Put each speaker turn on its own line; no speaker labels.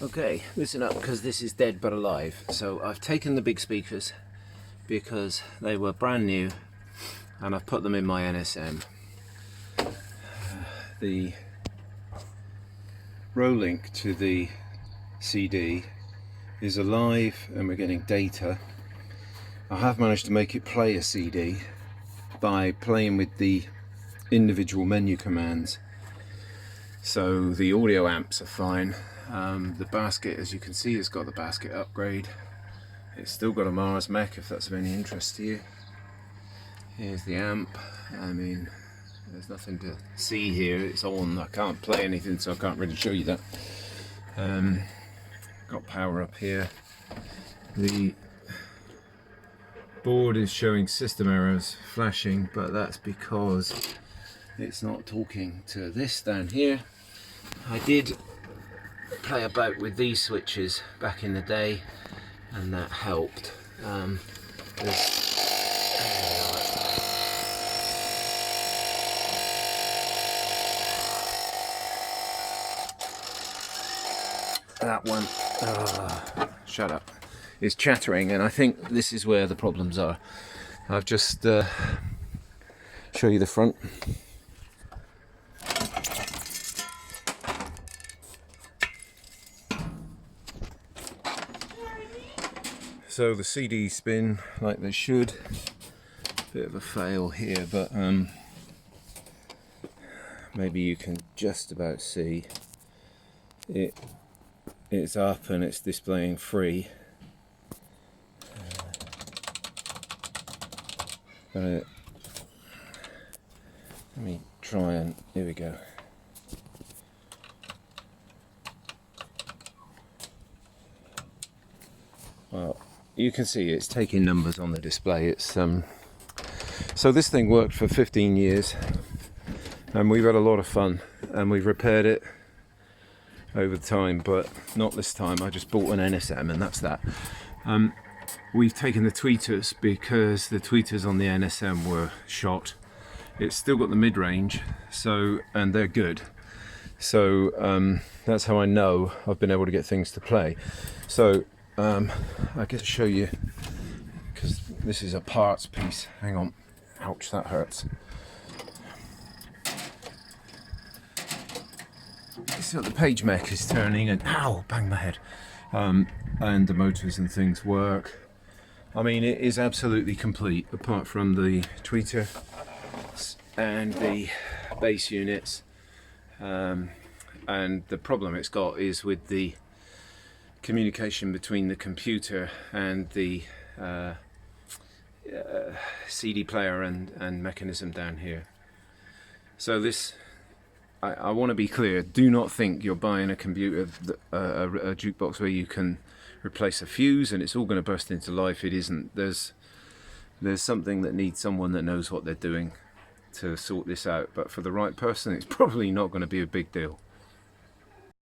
Okay, listen up, because this is dead but alive. So I've taken the big speakers because they were brand new and I've put them in my NSM. The Rowe link to the CD is alive and we're getting data. I have managed to make it play a CD by playing with the individual menu commands. So the audio amps are fine. The basket, as you can see, has got the basket upgrade. It's still got a Mars mech, if that's of any interest to you. Here's the amp. I mean, there's nothing to see here. It's on. I can't play anything, so I can't really show you that. Got power up here. The board is showing system errors, flashing, but that's because it's not talking to this down here. I did play about with these switches back in the day and that helped. That one, shut up, is chattering, and I think this is where the problems are. I've just show you the front. So the CDs spin like they should. Bit of a fail here, but maybe you can just about see it. It's up and it's displaying free. Let me try and, here we go. Well, you can see it's taking numbers on the display. It's so this thing worked for 15 years and we've had a lot of fun and we've repaired it over time, but not this time. I just bought an NSM and that's that. We've taken the tweeters because the tweeters on the NSM were shot. It's still got the mid-range, so, and they're good. So that's how I know I've been able to get things to play. So I get to show you, because this is a parts piece. Hang on, ouch, that hurts. So the page mech is turning and ow, bang my head. And the motors and things work. I mean, it is absolutely complete apart from the tweeter and the base units. And the problem it's got is with the communication between the computer and the CD player and mechanism down here. So this, I want to be clear, do not think you're buying a computer, a jukebox where you can replace a fuse and it's all going to burst into life. It isn't. There's something that needs someone that knows what they're doing to sort this out, but for the right person it's probably not going to be a big deal.